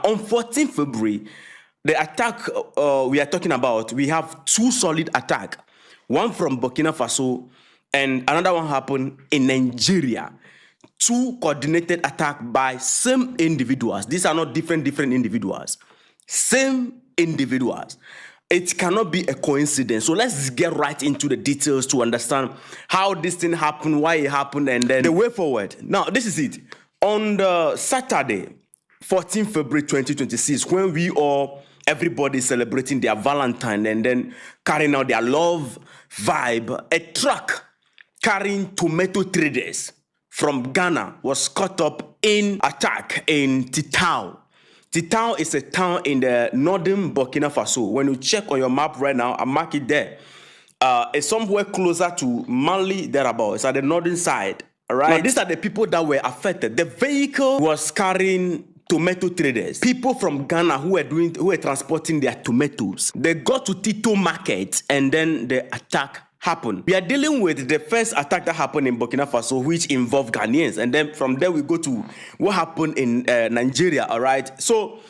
On 14th February, the attack we are talking about, we have two solid attacks. One from Burkina Faso and another one happened in Nigeria. Two coordinated attacks by same individuals. These are not different individuals. Same individuals. It cannot be a coincidence. So let's get right into the details to understand how this thing happened, why it happened, and then the way forward. Now, this is it. On the Saturday, 14 February 2026, when everybody celebrating their Valentine and then carrying out their love vibe, a truck carrying tomato traders from Ghana was caught up in attack in Titao. Titao is a town in the northern Burkina Faso. When you check on your map right now, I mark it there. It's somewhere closer to Mali, thereabout. It's at the northern side. All right. Now, these are the people that were affected. The vehicle was carrying tomato traders, people from Ghana who were transporting their tomatoes. They got to Tito market and then the attack happened. We are dealing with the first attack that happened in Burkina Faso, which involved Ghanaians, and then from there we go to what happened in Nigeria. All right. So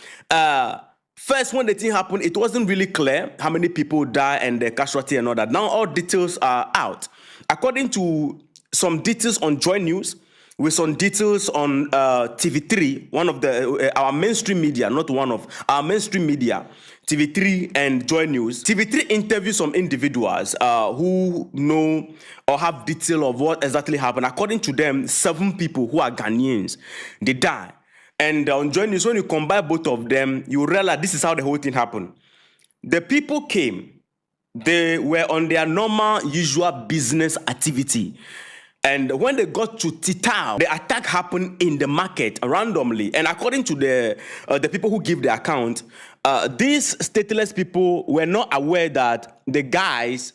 first, when the thing happened, it wasn't really clear how many people died and the casualty and all that. Now all details are out. According to some details on Joy News, with some details on TV3, one of our mainstream media, not one of our mainstream media, TV3 and Joy News. TV3 interviewed some individuals who know or have detail of what exactly happened. According to them, 7 people who are Ghanaians, they died. And on Joy News, when you combine both of them, you realize this is how the whole thing happened. The people came. They were on their normal, usual business activity. And when they got to Titao, the attack happened in the market randomly. And according to the people who give the account, these stateless people were not aware that the guys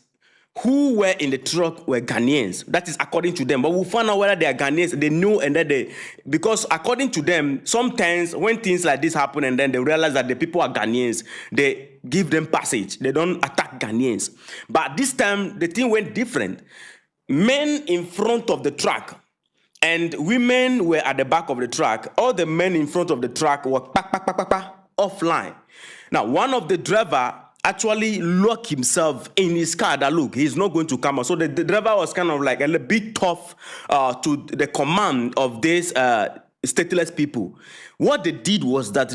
who were in the truck were Ghanaians. That is according to them. But we'll find out whether they are Ghanaians. They knew, and then because according to them, sometimes when things like this happen and then they realize that the people are Ghanaians, they give them passage. They don't attack Ghanaians. But this time, the thing went different. Men in front of the truck and women were at the back of the truck. All the men in front of the truck were offline. Now, one of the driver actually locked himself in his car that, look, he's not going to come out. So the driver was kind of like a little bit tough to the command of these stateless people. What they did was that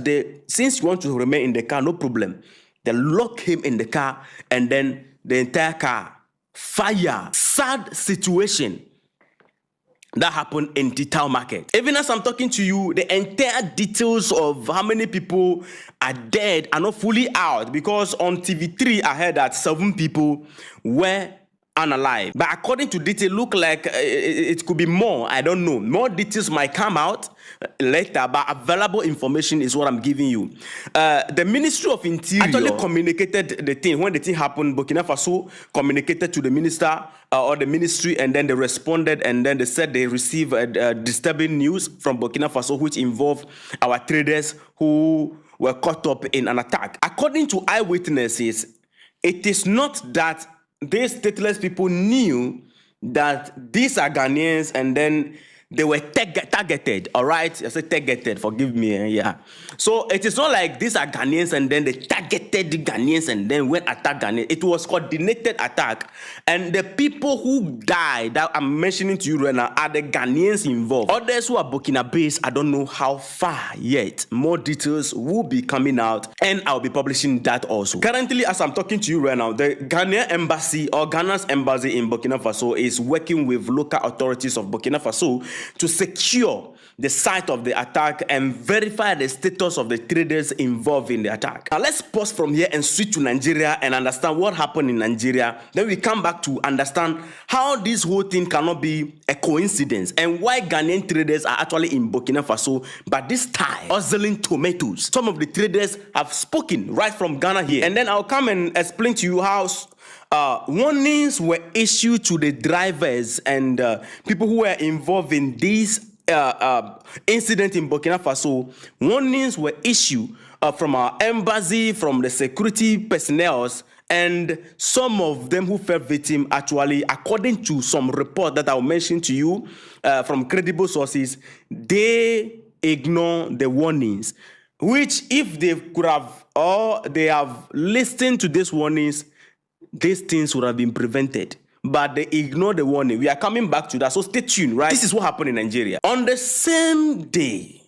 since you want to remain in the car, no problem. They locked him in the car and then the entire car fire. Sad situation that happened in Titao market. Even as I'm talking to you, the entire details of how many people are dead are not fully out, because on TV3 I heard that 7 people were unalive. But according to detail, look like it could be more. I don't know. More details might come out later, but available information is what I'm giving you. The Ministry of Interior actually communicated the thing. When the thing happened, Burkina Faso communicated to the minister or the ministry, and then they responded, and then they said they received disturbing news from Burkina Faso, which involved our traders who were caught up in an attack. According to eyewitnesses, it is not that these stateless people knew that these are Ghanaians and then they were targeted, all right? I said targeted, forgive me, yeah. So it is not like these are Ghanaians and then they targeted the Ghanaians and then went attack Ghanaians. It was coordinated attack. And the people who died that I'm mentioning to you right now are the Ghanaians involved. Others who are Burkina based, I don't know how far yet. More details will be coming out and I'll be publishing that also. Currently, as I'm talking to you right now, the Ghanaian embassy or Ghana's embassy in Burkina Faso is working with local authorities of Burkina Faso to secure the site of the attack and verify the status of the traders involved in the attack. Now let's pause from here and switch to Nigeria and understand what happened in Nigeria. Then we come back to understand how this whole thing cannot be a coincidence and why Ghanaian traders are actually in Burkina Faso, but this time hustling tomatoes. Some of the traders have spoken right from Ghana here. And then I'll come and explain to you how warnings were issued to the drivers and people who were involved in this incident in Burkina Faso. Warnings were issued from our embassy, from the security personnel, and some of them who fell victim actually, according to some report that I'll mention to you from credible sources, they ignore the warnings. which if they could have or they have listened to these warnings, these things would have been prevented. But they ignore the warning. We are coming back to that, so stay tuned, right? This is what happened in Nigeria. On the same day,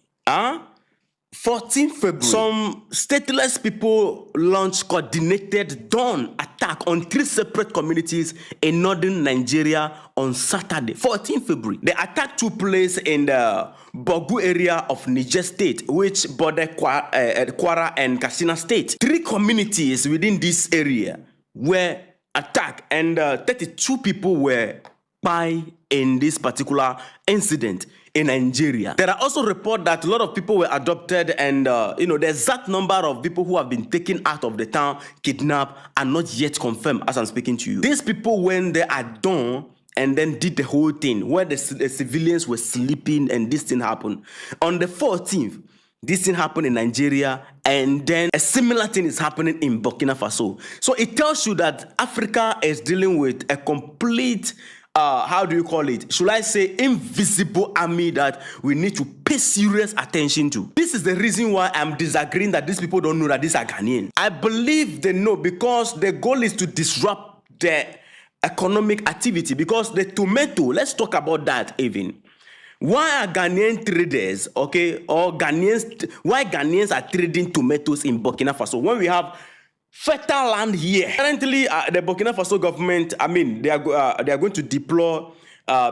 14 February, some stateless people launched coordinated dawn attack on 3 separate communities in northern Nigeria on Saturday, 14 February. The attack took place in the Bogu area of Niger State, which border Kwara and Katsina State. 3 communities within this area were attacked, and 32 people were by in this particular incident in Nigeria. There are also reports that a lot of people were adopted, and the exact number of people who have been taken out of the town, kidnapped, are not yet confirmed as I'm speaking to you. These people went there at dawn and then did the whole thing where the civilians were sleeping, and this thing happened. On the 14th, this thing happened in Nigeria, and then a similar thing is happening in Burkina Faso. So it tells you that Africa is dealing with a complete how do you call it? Should I say invisible army that we need to pay serious attention to? This is the reason why I'm disagreeing that these people don't know that these are Ghanaian. I believe they know, because the goal is to disrupt the economic activity. Because the tomato, let's talk about that even. Why are Ghanaian traders, or Ghanaians, why Ghanaians are trading tomatoes in Burkina Faso when we have fertile land here? Currently, the Burkina Faso government, they are going to deploy,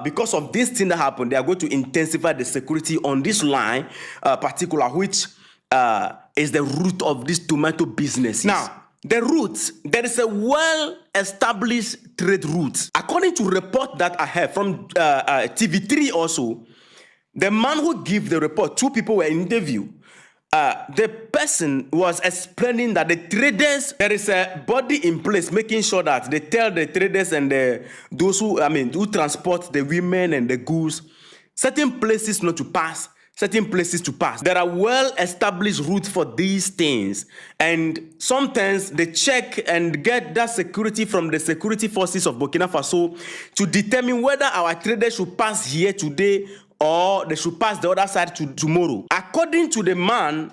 because of this thing that happened, they are going to intensify the security on this line, particular, which is the root of this tomato business. Now, the route, there is a well-established trade route. According to report that I have from TV3 also, the man who gave the report, 2 people were interviewed. The person was explaining that the traders, there is a body in place making sure that they tell the traders and those who transport the women and the goods certain places not to pass, certain places to pass. There are well-established routes for these things, and sometimes they check and get that security from the security forces of Burkina Faso to determine whether our traders should pass here today or they should pass the other side tomorrow. According to the man,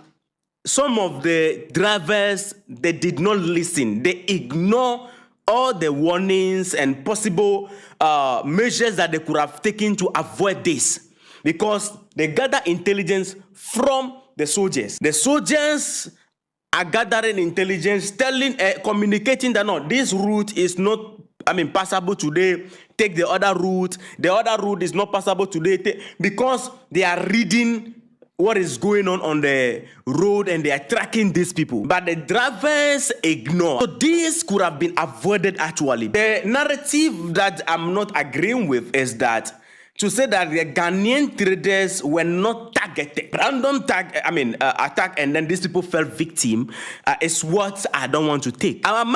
some of the drivers, they did not listen. They ignore all the warnings and possible measures that they could have taken to avoid this, because they gather intelligence from the soldiers. The soldiers are gathering intelligence, communicating that no, this route is not passable today, take the other route. The other route is not passable today, because they are reading what is going on the road and they are tracking these people. But the drivers ignore. So this could have been avoided actually. The narrative that I'm not agreeing with is that to say that the Ghanaian traders were not targeted, random attack, and then these people fell victim is what I don't want to take. Our